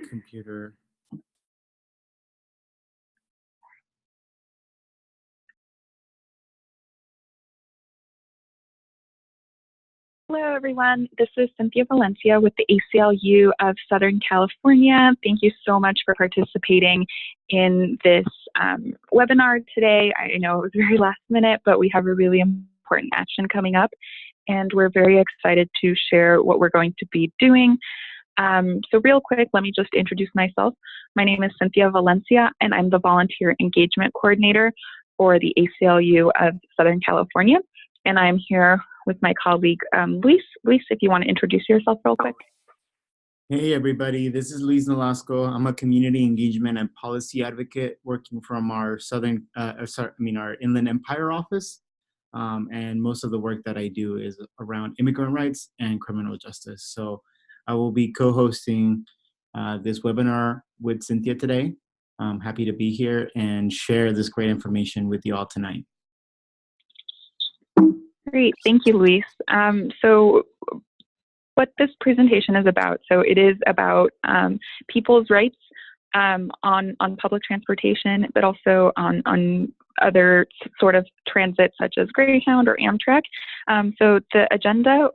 computer. Hello, everyone. This is Cynthia Valencia with the ACLU of Southern California. Thank you so much for participating in this webinar today. I know it was very last minute, but we have a really important action coming up, and we're very excited to share what we're going to be doing. So real quick, let me just introduce myself. My name is Cynthia Valencia, and I'm the Volunteer Engagement Coordinator for the ACLU of Southern California. And I'm here with my colleague, Luis. Luis, if you want to introduce yourself real quick. Hey, everybody. This is Luis Nolasco. I'm a community engagement and policy advocate working from our our Inland Empire office. And most of the work that I do is around immigrant rights and criminal justice. So I will be co-hosting this webinar with Cynthia today. I'm happy to be here and share this great information with you all tonight. Great, thank you, Luis. So what this presentation is about, so it is about people's rights on public transportation, but also on other sort of transit such as Greyhound or Amtrak. So the agenda,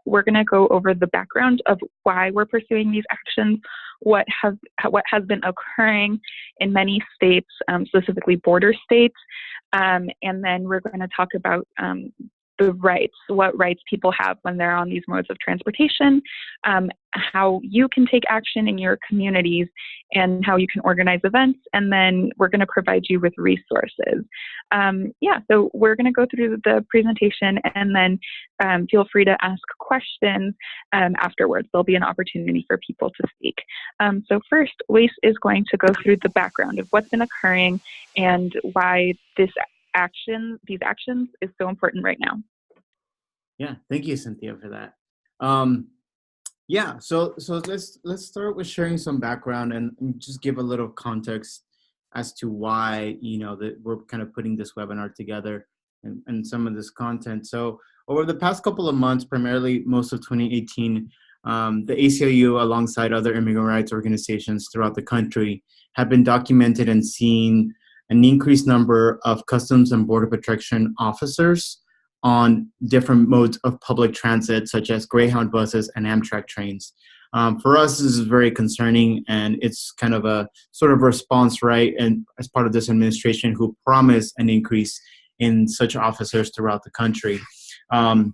we're going to go over the background of why we're pursuing these actions, what has been occurring in many states, specifically border states, and then we're going to talk about the rights, what rights people have when they're on these modes of transportation, how you can take action in your communities, and how you can organize events, and then we're going to provide you with resources. So we're going to go through the presentation, and then feel free to ask questions afterwards. There'll be an opportunity for people to speak. So first, Luis is going to go through the background of what's been occurring and why these actions is so important right now. Yeah, thank you, Cynthia, for that. So let's start with sharing some background and just give a little context as to why that we're kind of putting this webinar together and some of this content. So over the past couple of months, primarily most of 2018, the ACLU, alongside other immigrant rights organizations throughout the country, have been documented and seen an increased number of Customs and Border Protection officers on different modes of public transit, such as Greyhound buses and Amtrak trains. For us, this is very concerning, and it's kind of a sort of response, right? And as part of this administration, who promised an increase in such officers throughout the country, to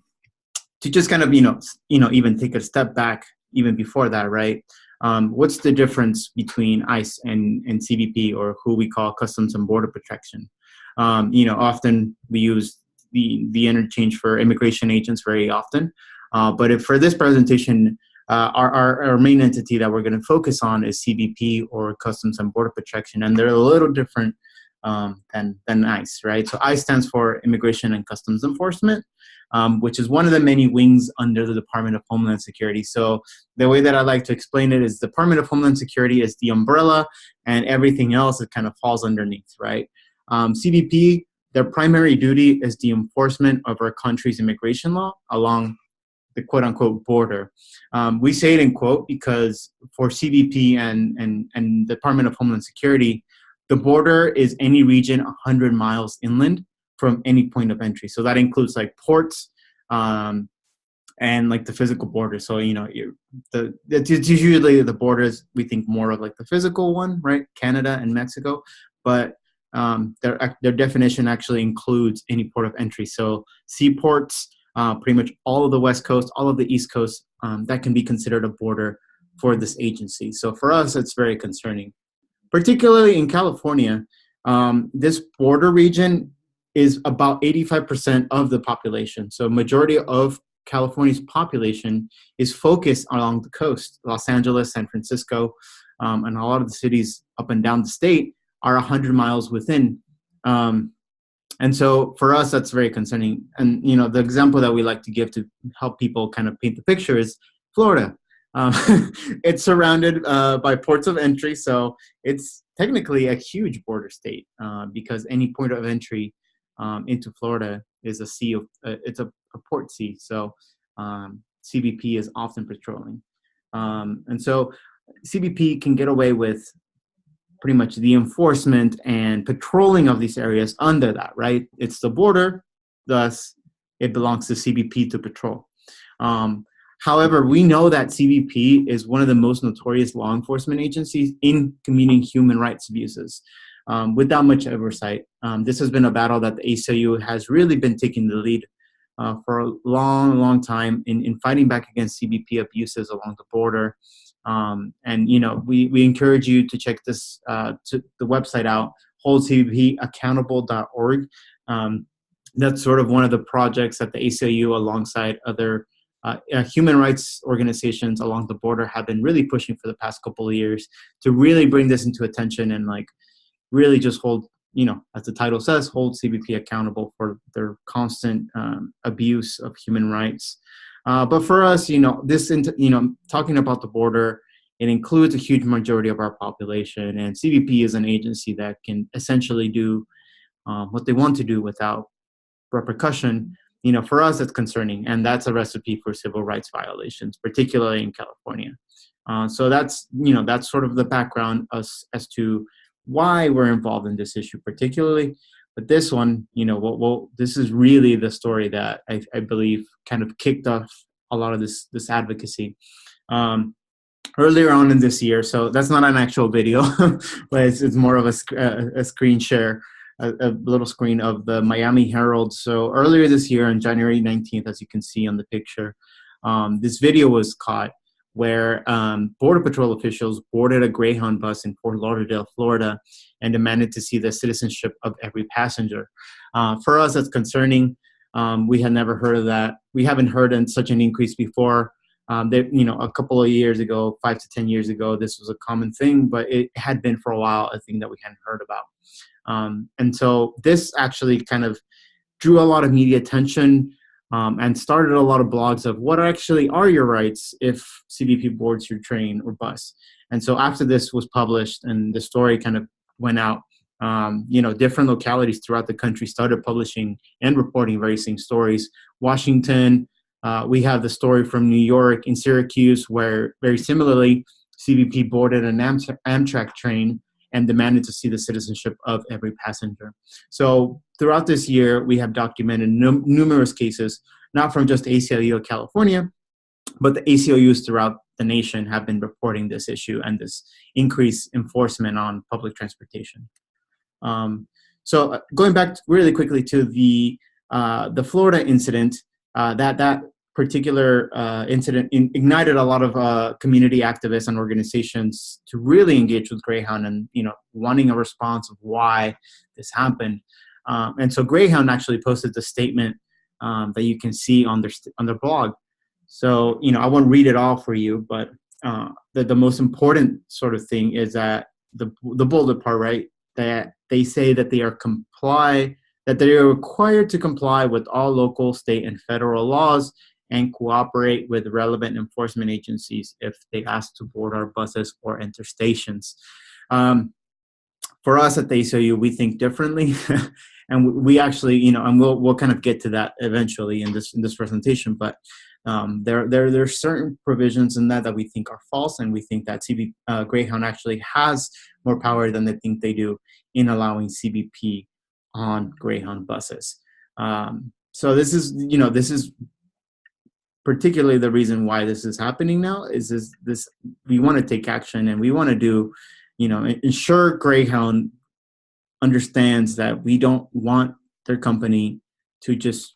just kind of even take a step back, even before that, right? What's the difference between ICE and CBP, or who we call Customs and Border Protection? Often we use the interchange for immigration agents very often. But if for this presentation, our main entity that we're going to focus on is CBP, or Customs and Border Protection, and they're a little different than ICE, right? So ICE stands for Immigration and Customs Enforcement, which is one of the many wings under the Department of Homeland Security. So the way that I like to explain it is the Department of Homeland Security is the umbrella, and everything else it kind of falls underneath, right? CBP, their primary duty is the enforcement of our country's immigration law along the quote-unquote border. We say it in quote because for CBP and Department of Homeland Security, the border is any region 100 miles inland from any point of entry. So that includes like ports and like the physical border. So, it's usually the borders, we think more of like the physical one, right? Canada and Mexico. But their definition actually includes any port of entry. So seaports, pretty much all of the West Coast, all of the East Coast, that can be considered a border for this agency. So for us, it's very concerning. Particularly in California, this border region is about 85% of the population. So majority of California's population is focused along the coast. Los Angeles, San Francisco, and a lot of the cities up and down the state are 100 miles within. And so for us, that's very concerning. And, the example that we like to give to help people kind of paint the picture is Florida. It's surrounded by ports of entry. So it's technically a huge border state because any point of entry into Florida is it's a port sea. So CBP is often patrolling. And so CBP can get away with pretty much the enforcement and patrolling of these areas under that, right? It's the border, thus it belongs to CBP to patrol. However, we know that CBP is one of the most notorious law enforcement agencies in committing human rights abuses without much oversight. This has been a battle that the ACLU has really been taking the lead for a long, long time in fighting back against CBP abuses along the border. And, you know, we encourage you to check this, to the website out, holdcbpaccountable.org. That's sort of one of the projects that the ACLU alongside other human rights organizations along the border have been really pushing for the past couple of years to really bring this into attention and like really just hold, you know, as the title says, hold CBP accountable for their constant abuse of human rights. But for us, you know, talking about the border, it includes a huge majority of our population, and CBP is an agency that can essentially do what they want to do without repercussion. You know, for us, it's concerning, and that's a recipe for civil rights violations, particularly in California. So that's, you know, that's sort of the background as to why we're involved in this issue particularly. But this one, you know, this is really the story that I believe kind of kicked off a lot of this advocacy. Earlier on in this year, so that's not an actual video, but it's more of a screen share, a little screen of the Miami Herald. So earlier this year on January 19th, as you can see on the picture, this video was caught where Border Patrol officials boarded a Greyhound bus in Fort Lauderdale, Florida, and demanded to see the citizenship of every passenger. For us, that's concerning. We had never heard of that. We haven't heard of such an increase before. You know, a couple of years ago, 5 to 10 years ago, this was a common thing, but it had been for a while a thing that we hadn't heard about. And so this actually kind of drew a lot of media attention and started a lot of blogs of what actually are your rights if CBP boards your train or bus. And so after this was published and the story kind of went out, you know, different localities throughout the country started publishing and reporting very same stories. Washington, we have the story from New York in Syracuse, where very similarly, CBP boarded an Amtrak train and demanded to see the citizenship of every passenger. So throughout this year, we have documented numerous cases, not from just ACLU of California, but the ACLUs throughout the nation have been reporting this issue and this increased enforcement on public transportation. So going back really quickly to the Florida incident, that particular incident ignited a lot of community activists and organizations to really engage with Greyhound and, you know, wanting a response of why this happened. And so Greyhound actually posted the statement that you can see on their blog. So, you know, I won't read it all for you, but the most important sort of thing is that the bullet part, right, that they say that they are required to comply with all local, state, and federal laws and cooperate with relevant enforcement agencies if they ask to board our buses or enter stations. For us at the ACLU, we think differently, and we actually, you know, and we'll kind of get to that eventually in this presentation. But there are certain provisions in that we think are false, and we think that Greyhound actually has more power than they think they do in allowing CBP on Greyhound buses. So this is particularly the reason why this is happening now. Is this we want to take action, and we want to do, you know, ensure Greyhound understands that we don't want their company to just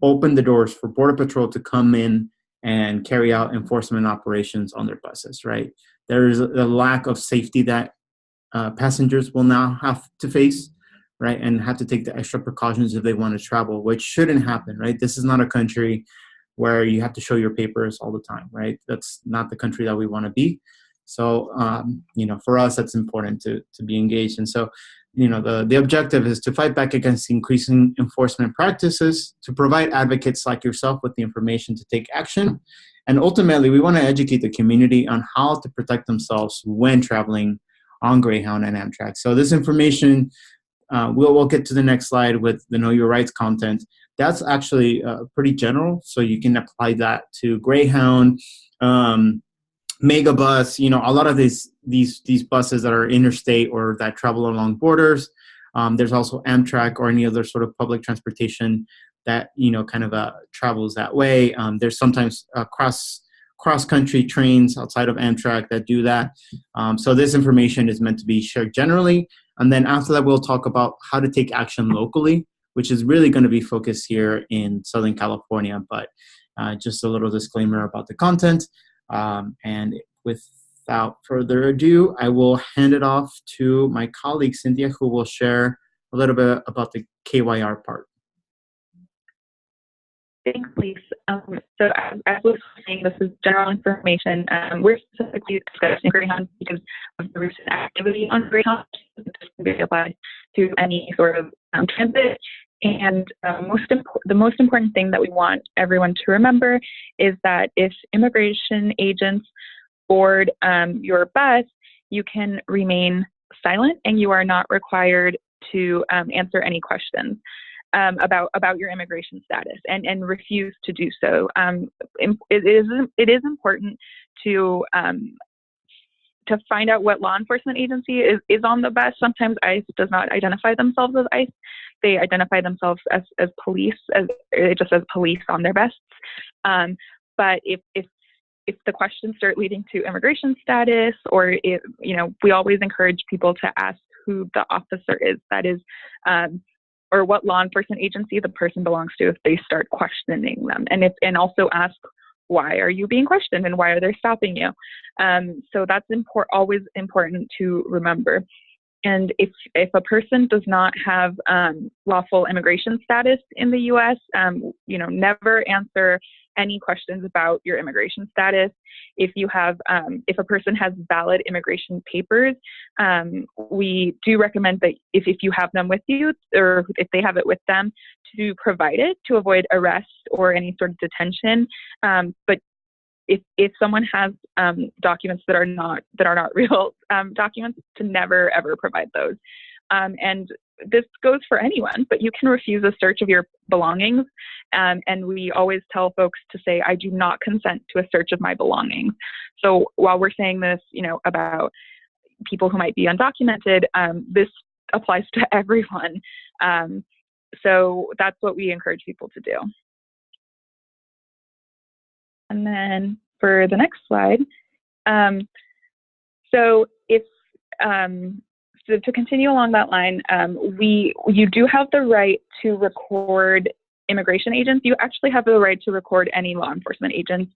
open the doors for Border Patrol to come in and carry out enforcement operations on their buses, right? There is a lack of safety that passengers will now have to face, right? And have to take the extra precautions if they want to travel, which shouldn't happen, right? This is not a country where you have to show your papers all the time, right? That's not the country that we want to be. So, you know, for us, that's important to be engaged. And so, you know, the objective is to fight back against increasing enforcement practices, to provide advocates like yourself with the information to take action. And ultimately, we want to educate the community on how to protect themselves when traveling on Greyhound and Amtrak. So this information, we'll get to the next slide with the Know Your Rights content. That's actually pretty general, so you can apply that to Greyhound. mega bus, a lot of these buses that are interstate or that travel along borders. There's also Amtrak or any other sort of public transportation that kind of travels that way. There's sometimes cross country trains outside of Amtrak that do that. So this information is meant to be shared generally, and then after that we'll talk about how to take action locally, which is really going to be focused here in Southern California. But just a little disclaimer about the content. And without further ado, I will hand it off to my colleague, Cynthia, who will share a little bit about the KYR part. Thanks, Lisa. So as was saying, this is general information. We're specifically discussing Greyhound because of the recent activity on Greyhound. This can be applied to any sort of transit. And the most important thing that we want everyone to remember is that if immigration agents board your bus, you can remain silent and you are not required to answer any questions about your immigration status and refuse to do so. It is important to find out what law enforcement agency is on the bus. Sometimes ICE does not identify themselves as ICE. They identify themselves as police, it just says police on their vests. But if the questions start leading to immigration status, or we always encourage people to ask who the officer is, that is, or what law enforcement agency the person belongs to if they start questioning them, and also ask, why are you being questioned and why are they stopping you? So that's always important to remember. And if a person does not have lawful immigration status in the U.S., never answer any questions about your immigration status. If a person has valid immigration papers, we do recommend that if you have them with you, or if they have it with them, to provide it to avoid arrest or any sort of detention. But if someone has documents that are not real documents, to never ever provide those. And this goes for anyone, but you can refuse a search of your belongings. And we always tell folks to say, I do not consent to a search of my belongings. So while we're saying this, about people who might be undocumented, this applies to everyone. So that's what we encourage people to do. And then for the next slide, so to continue along that line, you do have the right to record immigration agents. You actually have the right to record any law enforcement agents.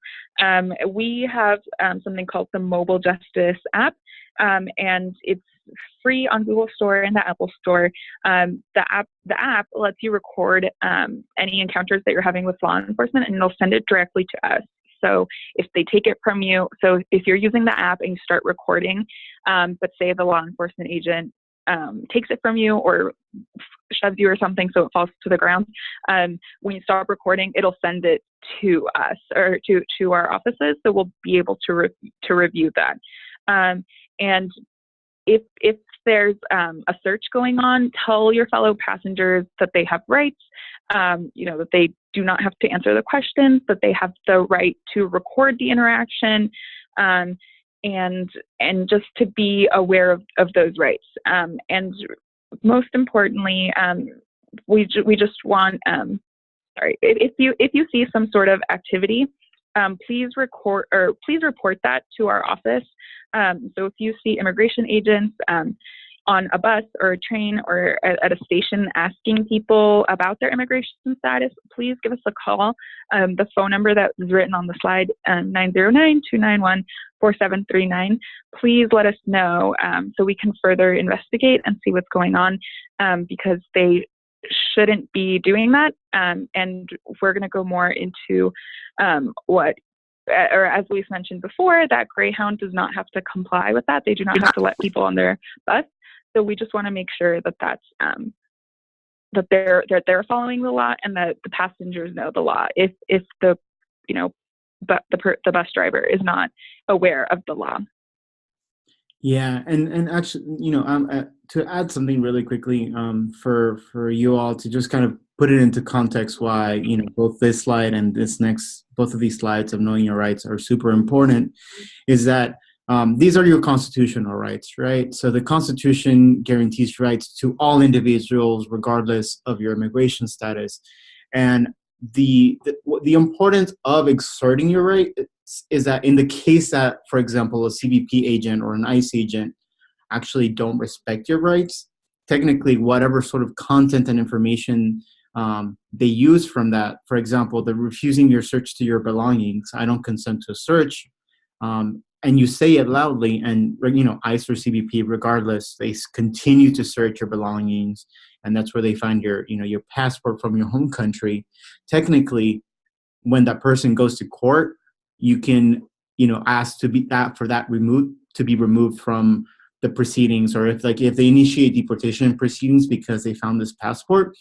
We have something called the Mobile Justice app, and it's free on Google Store and the Apple Store. The app lets you record any encounters that you're having with law enforcement, and it'll send it directly to us. So if they take it from you, so if you're using the app and you start recording, but say the law enforcement agent takes it from you or shoves you or something so it falls to the ground, when you stop recording, it'll send it to us or to our offices, so we'll be able to review that. And if there's a search going on, tell your fellow passengers that they have rights, that they do not have to answer the questions, that they have the right to record the interaction, and just to be aware of those rights. And most importantly, we just want, if you see some sort of activity, please report that to our office. So if you see immigration agents on a bus or a train or at a station asking people about their immigration status, please give us a call. The phone number that is written on the slide, 909-291-4739. Please let us know so we can further investigate and see what's going on, because they shouldn't be doing that. And we're going to go more into or as we've mentioned before, that Greyhound does not have to comply with that. They do not have to let people on their bus. So we just want to make sure that that they're following the law and that the passengers know the law. If the bus driver is not aware of the law. Yeah, and actually, to add something really quickly, for you all to just kind of put it into context why, both this slide and both of these slides of knowing your rights are super important, is that these are your constitutional rights, right? So the Constitution guarantees rights to all individuals, regardless of your immigration status. And the importance of exerting your right is that in the case that, for example, a CBP agent or an ICE agent actually don't respect your rights, technically whatever sort of content and information they use from that, for example, the refusing your search to your belongings, I don't consent to a search, and you say it loudly, and ICE or CBP, regardless, they continue to search your belongings, and that's where they find your passport from your home country. Technically, when that person goes to court, you can ask to be removed from the proceedings, or if they initiate deportation proceedings because they found this passport,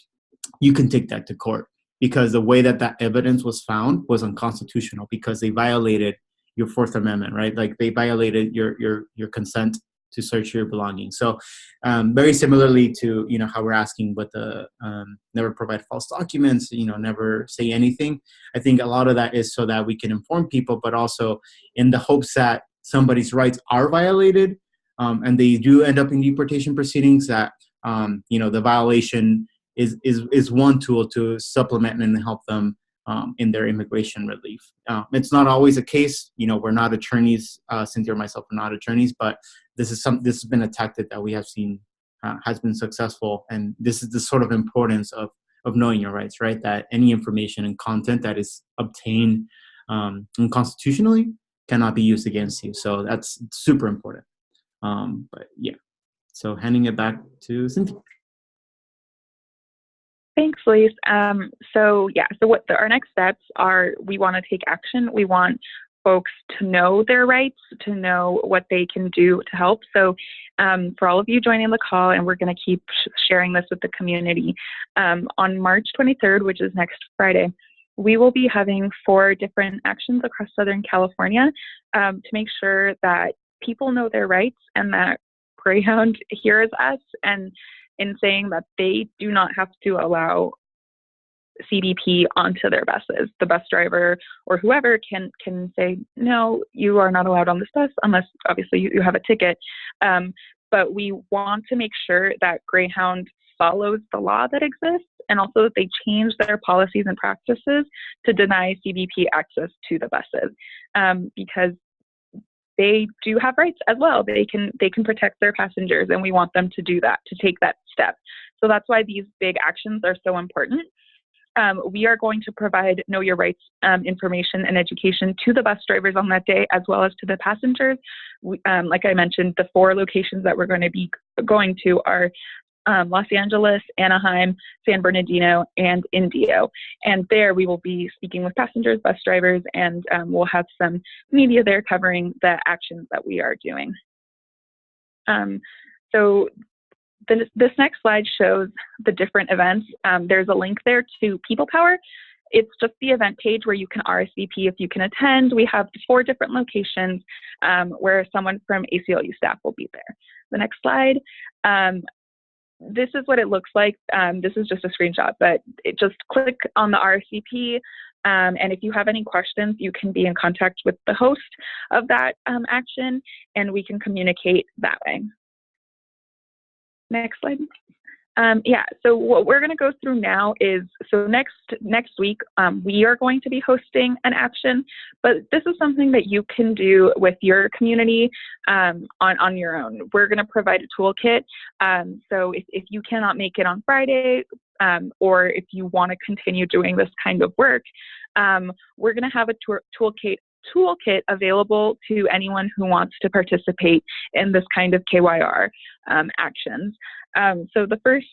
you can take that to court, because the way that evidence was found was unconstitutional, because they violated your Fourth Amendment, right? Like they violated your consent to search your belongings. So very similarly to how we're asking with the never provide false documents, never say anything. I think a lot of that is so that we can inform people, but also in the hopes that somebody's rights are violated, and they do end up in deportation proceedings, that the violation is one tool to supplement and help them in their immigration relief. It's not always a case. We're not attorneys. Cynthia or myself are not attorneys, but this has been a tactic that we have seen has been successful, and this is the sort of importance of knowing your rights, right? That any information and content that is obtained unconstitutionally cannot be used against you. So that's super important. But yeah, so handing it back to Cynthia. Thanks, Lise. So what our next steps are, we want to take action. We want folks to know their rights, to know what they can do to help. So for all of you joining the call, and we're going to keep sharing this with the community, on March 23rd, which is next Friday, we will be having 4 different actions across Southern California to make sure that people know their rights, and that Greyhound hears us, and in saying that they do not have to allow CBP onto their buses. The bus driver or whoever can say, no, you are not allowed on this bus unless obviously you have a ticket. But we want to make sure that Greyhound follows the law that exists, and also that they change their policies and practices to deny CBP access to the buses, because they do have rights as well. They can protect their passengers, and we want them to do that, to take that step. So that's why these big actions are so important. We are going to provide Know Your Rights information and education to the bus drivers on that day, as well as to the passengers. Like I mentioned, the 4 locations that we're going to be going to are Los Angeles, Anaheim, San Bernardino, and Indio. And there we will be speaking with passengers, bus drivers, and we'll have some media there covering the actions that we are doing. So this next slide shows the different events. There's a link there to People Power. It's just the event page where you can RSVP if you can attend. We have 4 different locations where someone from ACLU staff will be there. The next slide. This is what it looks like. This is just a screenshot, but just click on the RSVP. And if you have any questions, you can be in contact with the host of that action, and we can communicate that way. Next slide. So what we're going to go through now is, so next week, we are going to be hosting an action, but this is something that you can do with your community on your own. We're going to provide a toolkit. So if you cannot make it on Friday, or if you want to continue doing this kind of work, we're going to have a toolkit available to anyone who wants to participate in this kind of KYR actions. So the first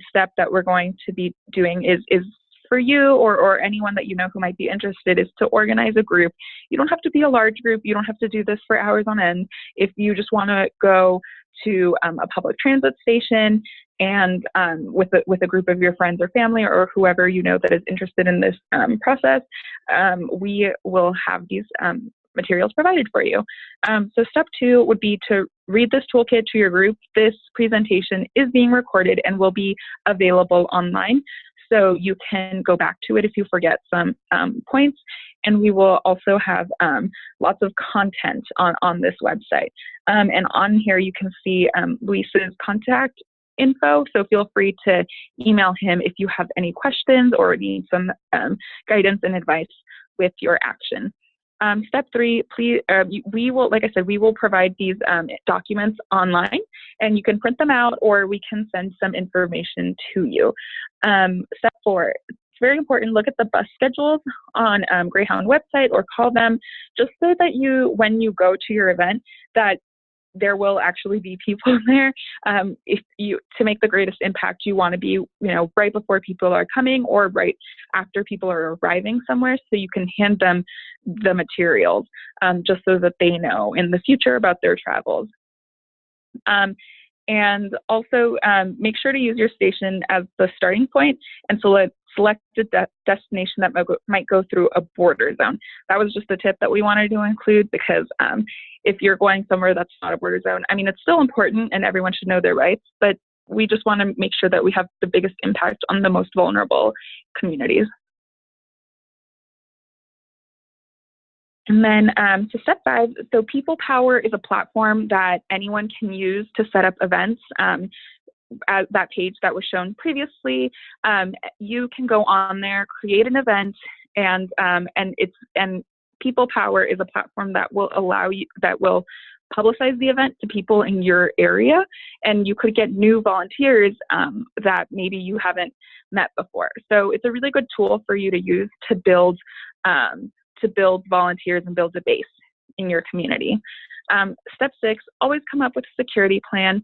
step that we're going to be doing is for you or anyone that you know who might be interested, is to organize a group. You don't have to be a large group. You don't have to do this for hours on end. If you just want to go to a public transit station and with a group of your friends or family or whoever you know that is interested in this process, we will have these materials provided for you. So step 2 would be to read this toolkit to your group. This presentation is being recorded and will be available online. so you can go back to it if you forget some points. And we will also have lots of content on this website. And on here you can see Luis's contact info, so feel free to email him if you have any questions or need some guidance and advice with your action. Step 3, please, we will, like I said, we will provide these documents online, and you can print them out or we can send some information to you. Step 4, it's very important, look at the bus schedules on Greyhound website or call them, just so that when you go to your event, that there will actually be people there. To make the greatest impact, you want to be, right before people are coming or right after people are arriving somewhere, so you can hand them the materials, just so that they know in the future about their travels. And also make sure to use your station as the starting point, and select a destination that might go through a border zone. That was just a tip that we wanted to include, because if you're going somewhere that's not a border zone, I mean, it's still important and everyone should know their rights, but we just want to make sure that we have the biggest impact on the most vulnerable communities. And then to step 5, so People Power is a platform that anyone can use to set up events. As that page that was shown previously, you can go on there, create an event, and People Power is a platform that will publicize the event to people in your area, and you could get new volunteers that maybe you haven't met before. So it's a really good tool for you to use to build volunteers and build a base in your community. Step 6, always come up with a security plan.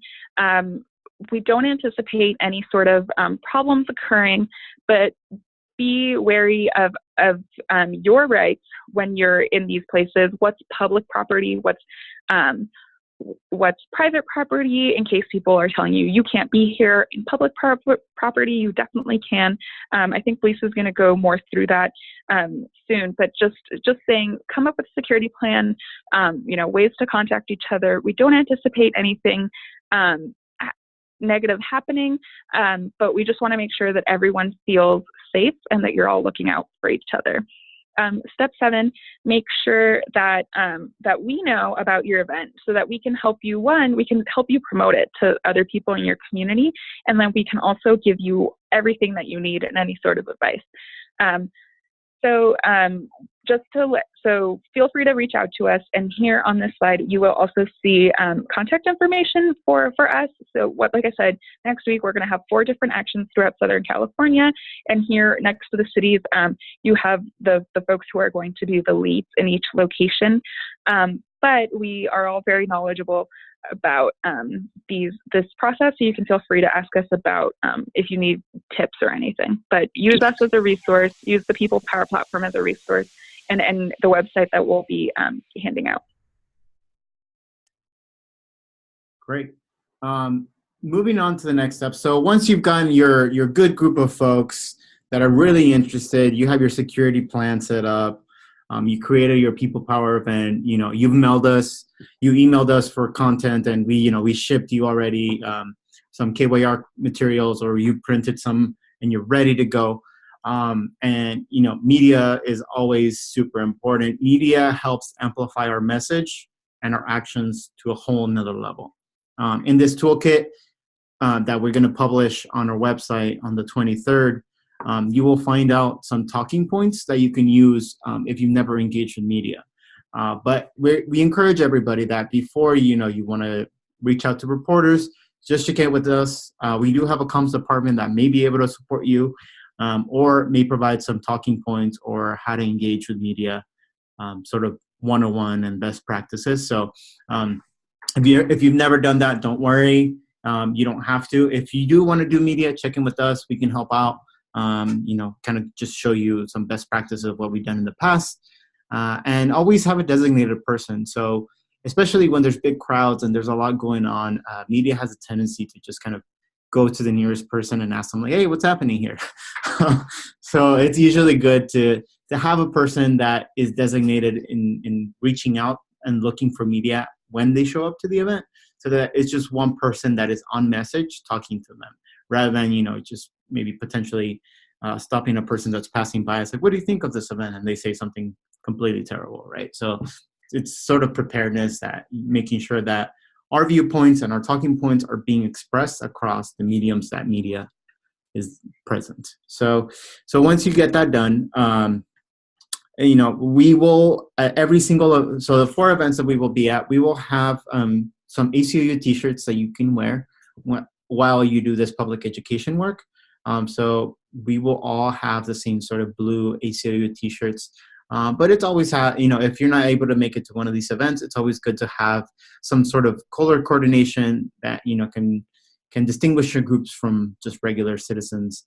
We don't anticipate any sort of problems occurring, but be wary of your rights when you're in these places. What's public property? What's private property? In case people are telling you you can't be here in public property, you definitely can. I think Lisa's going to go more through that soon. But just saying, come up with a security plan. Ways to contact each other. We don't anticipate anything negative happening, but we just want to make sure that everyone feels safe and that you're all looking out for each other. Step 7, make sure that we know about your event so that we can help you. We can help you promote it to other people in your community, and then we can also give you everything that you need and any sort of advice. So feel free to reach out to us. And here on this slide, you will also see contact information for us. So like I said, next week, we're going to have 4 different actions throughout Southern California. And here next to the cities, you have the folks who are going to be the leads in each location. But we are all very knowledgeable about this process, so you can feel free to ask us about if you need tips or anything. But use us as a resource, use the People Power platform as a resource, and the website that we'll be handing out. Great. Moving on to the next step. So once you've gotten your good group of folks that are really interested, you have your security plan set up, you created your People Power event, you've emailed us for content, and we shipped you already some KYR materials, or you printed some and you're ready to go. And media is always super important. Media helps amplify our message and our actions to a whole nother level. In this toolkit that we're going to publish on our website on the 23rd, you will find out some talking points that you can use if you've never engaged with media. But we encourage everybody that before you want to reach out to reporters, just check in with us. We do have a comms department that may be able to support you, or may provide some talking points or how to engage with media, sort of 101 and best practices. So if you've never done that, don't worry. You don't have to. If you do want to do media, check in with us. We can help out. Kind of just show you some best practices of what we've done in the past, and always have a designated person. So especially when there's big crowds and there's a lot going on, media has a tendency to just kind of go to the nearest person and ask them, like, hey, what's happening here? So it's usually good to have a person that is designated in reaching out and looking for media when they show up to the event, so that it's just one person that is on message talking to them, rather than just maybe potentially stopping a person that's passing by. It's like, what do you think of this event? And they say something completely terrible, right? So it's sort of preparedness, that making sure that our viewpoints and our talking points are being expressed across the mediums that media is present. So once you get that done, we will every single, so the 4 events that we will be at, we will have some ACLU t-shirts that you can wear while you do this public education work. So we will all have the same sort of blue ACLU t-shirts. But it's always, if you're not able to make it to one of these events, it's always good to have some sort of color coordination that, can distinguish your groups from just regular citizens,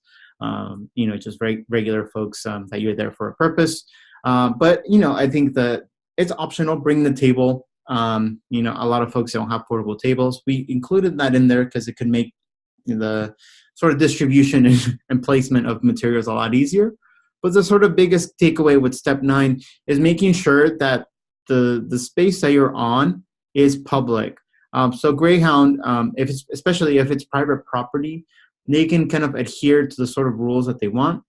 just regular folks that you're there for a purpose. But, I think that it's optional. Bring the table. A lot of folks don't have portable tables. We included that in there because it could make the sort of distribution and placement of materials a lot easier. But the sort of biggest takeaway with step 9 is making sure that the space that you're on is public. So Greyhound, especially if it's private property, they can kind of adhere to the sort of rules that they want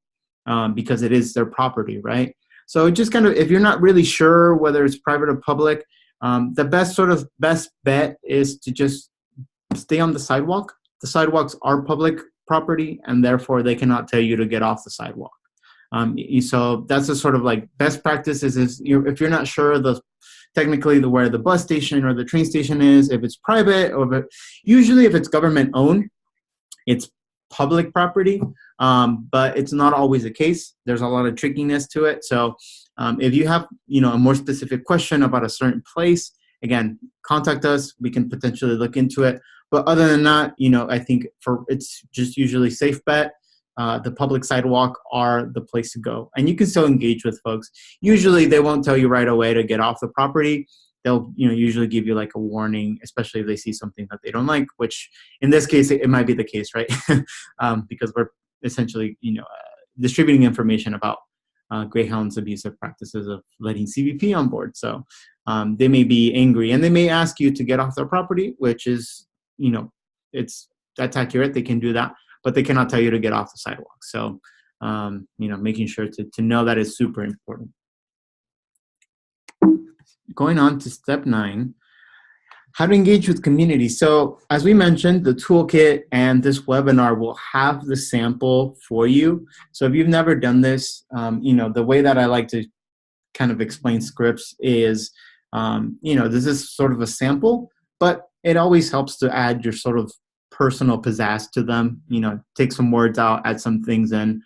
because it is their property, right? So just kind of, if you're not really sure whether it's private or public, the best bet is to just stay on the sidewalk. The sidewalks are public property, and therefore they cannot tell you to get off the sidewalk. So that's a sort of like best practice is if you're not sure technically where the bus station or the train station is, if it's private or usually if it's government owned, it's public property, but it's not always the case. There's a lot of trickiness to it. So if you have a more specific question about a certain place, again, contact us. We can potentially look into it. But other than that, I think it's just usually safe bet. The public sidewalk are the place to go. And you can still engage with folks. Usually they won't tell you right away to get off the property. They'll usually give you like a warning, especially if they see something that they don't like, which in this case, it might be the case, right? Because we're essentially, distributing information about Greyhound's abusive practices of letting CBP on board. So they may be angry and they may ask you to get off their property, which is, that's accurate. They can do that. But they cannot tell you to get off the sidewalk. So, making sure to know that is super important. Going on to step 9, how to engage with community. So as we mentioned, the toolkit and this webinar will have the sample for you. So if you've never done this, the way that I like to kind of explain scripts is, this is sort of a sample, but it always helps to add your sort of personal pizzazz to them, take some words out, add some things in.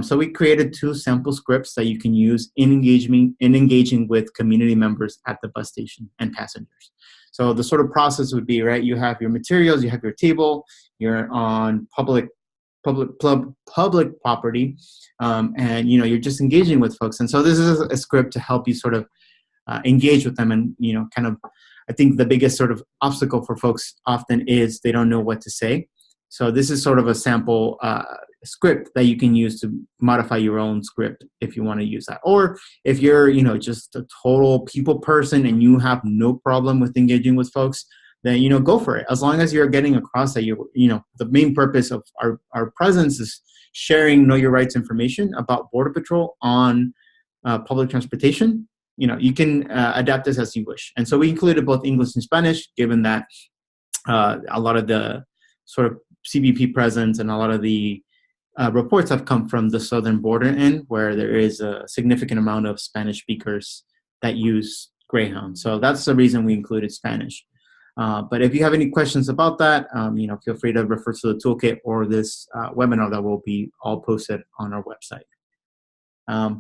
So we created 2 sample scripts that you can use in engaging with community members at the bus station and passengers. So the sort of process would be, right, you have your materials, you have your table, you're on public property, and you're just engaging with folks. And so this is a script to help you sort of engage with them and kind of, I think the biggest sort of obstacle for folks often is they don't know what to say. So this is sort of a sample script that you can use to modify your own script if you want to use that. Or if you're, just a total people person and you have no problem with engaging with folks, then, go for it. As long as you're getting across that the main purpose of our presence is sharing know your rights information about Border Patrol on public transportation. You can adapt this as you wish. And so we included both English and Spanish, given that a lot of the sort of CBP presence and a lot of the reports have come from the southern border end, where there is a significant amount of Spanish speakers that use Greyhound. So that's the reason we included Spanish. But if you have any questions about that, feel free to refer to the toolkit or this webinar that will be all posted on our website.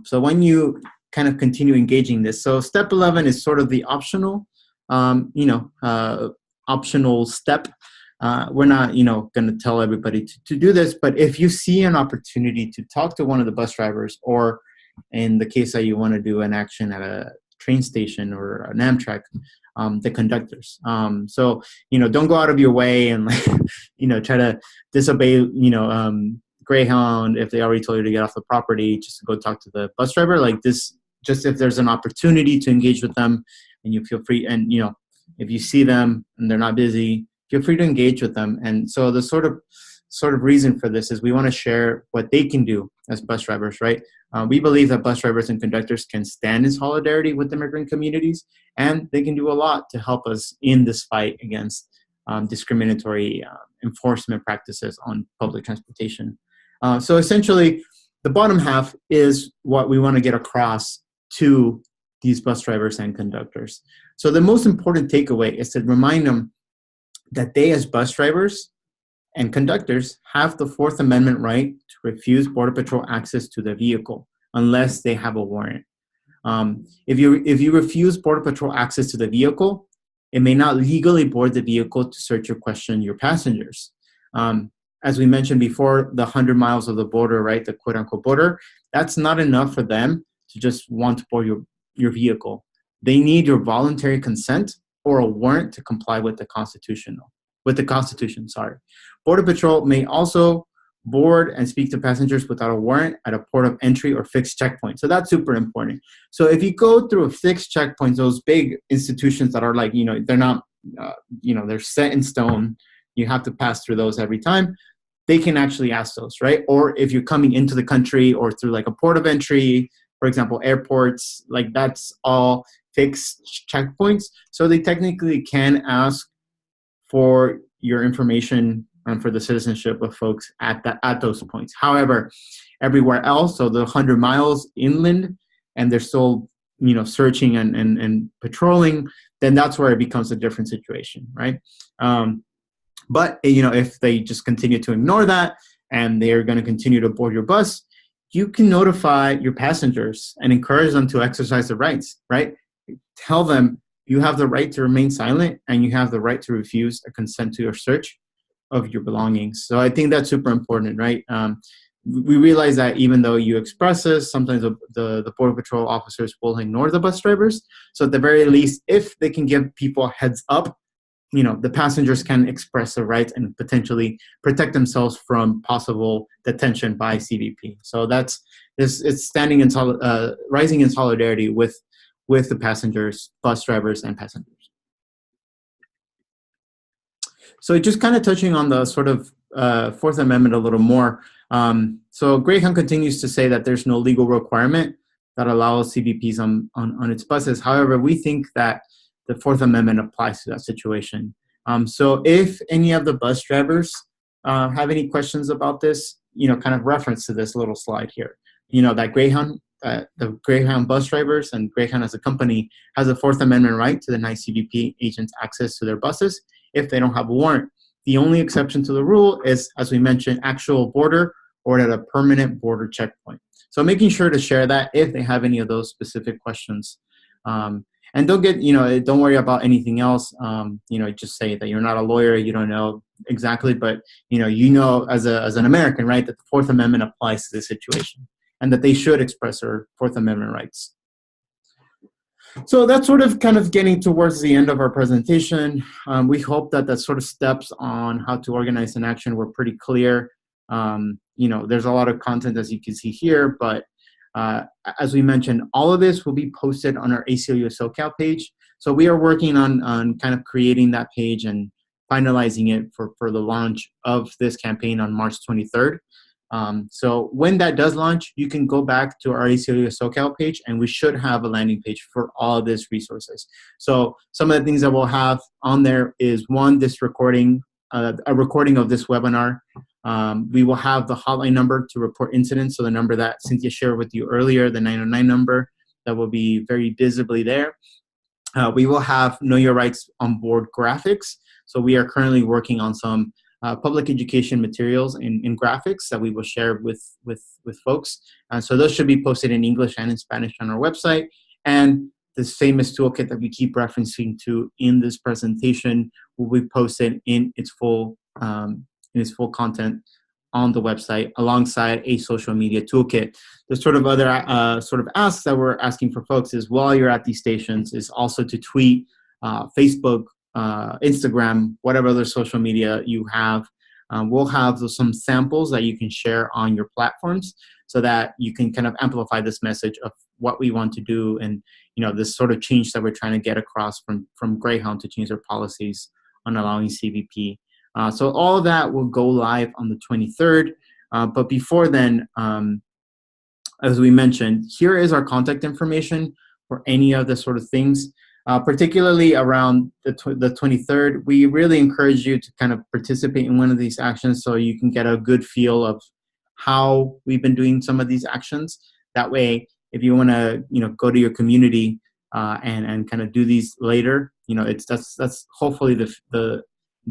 So when you kind of continue engaging this, so step 11 is sort of the optional, optional step. We're not, going to tell everybody to do this, but if you see an opportunity to talk to one of the bus drivers, or in the case that you want to do an action at a train station or an Amtrak, the conductors. So, don't go out of your way and try to disobey, Greyhound if they already told you to get off the property, just to go talk to the bus driver. Like this, just if there's an opportunity to engage with them and you feel free, and if you see them and they're not busy, feel free to engage with them. And so the sort of sort of reason for this is we want to share what they can do as bus drivers, right? We believe that bus drivers and conductors can stand in solidarity with immigrant communities, and they can do a lot to help us in this fight against discriminatory enforcement practices on public transportation. So essentially, the bottom half is what we want to get across to these bus drivers and conductors. So the most important takeaway is to remind them that they, as bus drivers and conductors, have the Fourth Amendment right to refuse Border Patrol access to the vehicle unless they have a warrant. If you refuse Border Patrol access to the vehicle, it may not legally board the vehicle to search or question your passengers. As we mentioned before, the 100 miles of the border, right, the quote-unquote border, that's not enough for them to just want to board your vehicle. They need your voluntary consent or a warrant to comply with the Constitution. Border Patrol may also board and speak to passengers without a warrant at a port of entry or fixed checkpoint. So that's super important. So if you go through a fixed checkpoint, those big institutions that are like, they're not, they're set in stone, you have to pass through those every time, they can actually ask those, right? Or if you're coming into the country or through like a port of entry, for example, airports, like that's all fixed checkpoints. So they technically can ask for your information and for the citizenship of folks at those points. However, everywhere else, so the 100 miles inland, and they're still, searching and patrolling, then that's where it becomes a different situation, right? But if they just continue to ignore that and they're going to continue to board your bus, you can notify your passengers and encourage them to exercise their rights, right? Tell them you have the right to remain silent and you have the right to refuse a consent to your search of your belongings. So I think that's super important, right? We realize that even though you express this, sometimes the Border Patrol officers will ignore the bus drivers. So at the very least, if they can give people a heads up, the passengers can express their rights and potentially protect themselves from possible detention by CBP. So it's standing in rising in solidarity with the passengers, bus drivers, and passengers. So just kind of touching on the sort of Fourth Amendment a little more. So Greyhound continues to say that there's no legal requirement that allows CBPs on its buses. However, we think that the Fourth Amendment applies to that situation. So if any of the bus drivers have any questions about this, kind of reference to this little slide here, that Greyhound, the Greyhound bus drivers and Greyhound as a company has a Fourth Amendment right to deny CBP agents access to their buses if they don't have a warrant. The only exception to the rule is, as we mentioned, actual border or at a permanent border checkpoint. So making sure to share that if they have any of those specific questions. And don't worry about anything else. Just say that you're not a lawyer, you don't know exactly, but as an American, right, that the Fourth Amendment applies to this situation and that they should express their Fourth Amendment rights. So that's sort of kind of getting towards the end of our presentation. We hope that sort of steps on how to organize an action were pretty clear. There's a lot of content, as you can see here, but as we mentioned, all of this will be posted on our ACLU SoCal page. So we are working on kind of creating that page and finalizing it for the launch of this campaign on March 23rd. So when that does launch, you can go back to our ACLU SoCal page and we should have a landing page for all of these resources. So some of the things that we'll have on there is one, this recording, a recording of this webinar. We will have the hotline number to report incidents. So the number that Cynthia shared with you earlier, the 909 number, that will be very visibly there. We will have Know Your Rights on Board graphics. So we are currently working on some public education materials in graphics that we will share with folks. So those should be posted in English and in Spanish on our website. And this famous toolkit that we keep referencing to in this presentation will be posted in its full content on the website alongside a social media toolkit. The sort of other asks that we're asking for folks is, while you're at these stations, is also to tweet, Facebook, Instagram, whatever other social media you have. We'll have some samples that you can share on your platforms so that you can kind of amplify this message of what we want to do and this sort of change that we're trying to get across from Greyhound to change their policies on allowing CBP So all of that will go live on the 23rd. But before then, as we mentioned, here is our contact information for any of the sort of things, particularly around the 23rd. We really encourage you to kind of participate in one of these actions so you can get a good feel of how we've been doing some of these actions. That way, if you want to, go to your community and kind of do these later, that's hopefully the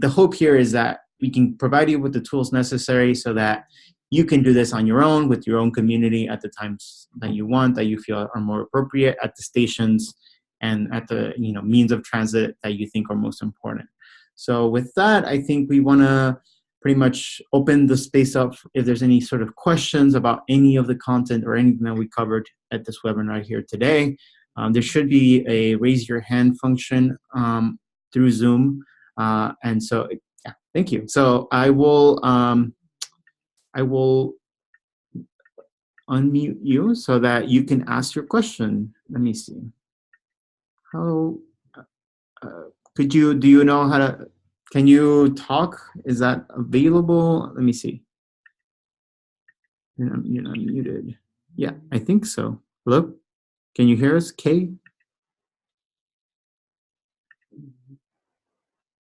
hope here is that we can provide you with the tools necessary so that you can do this on your own with your own community at the times that you want, that you feel are more appropriate, at the stations and at the means of transit that you think are most important. So with that, I think we want to pretty much open the space up if there's any sort of questions about any of the content or anything that we covered at this webinar here today. There should be a raise your hand function through Zoom. And so, yeah, thank you. So I will unmute you so that you can ask your question. Let me see. How do you know how to, can you talk? Is that available? Let me see. You're not muted. Yeah, I think so. Hello? Can you hear us, Kay?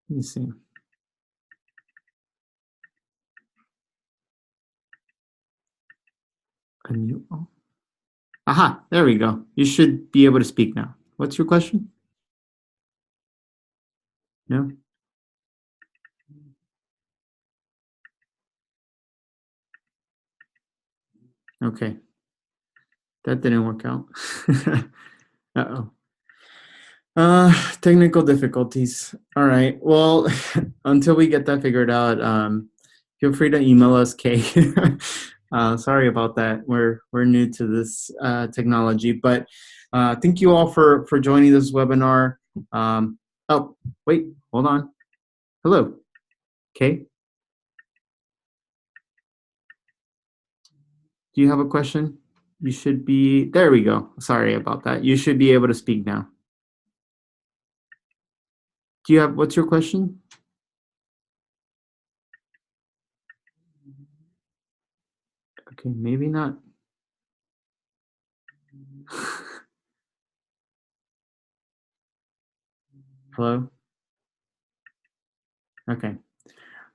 Let me see. Unmute. Oh. Aha, there we go. You should be able to speak now. What's your question? No? Okay. That didn't work out. Uh-oh. Technical difficulties. All right. Well, until we get that figured out, feel free to email us, Kay. Sorry about that. We're new to this technology, but thank you all for joining this webinar. Oh, wait, hold on. Hello, Kay. Do you have a question? You should be, there we go. Sorry about that. You should be able to speak now. Do you have, what's your question? Okay, maybe not. Hello? Okay.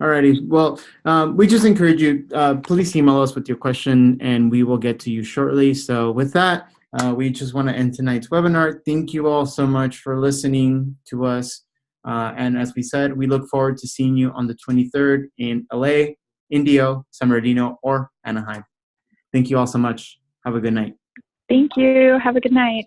Alrighty. Well, we just encourage you, please email us with your question and we will get to you shortly. So with that, we just want to end tonight's webinar. Thank you all so much for listening to us. And as we said, we look forward to seeing you on the 23rd in LA, Indio, San Bernardino, or Anaheim. Thank you all so much. Have a good night. Thank you. Have a good night.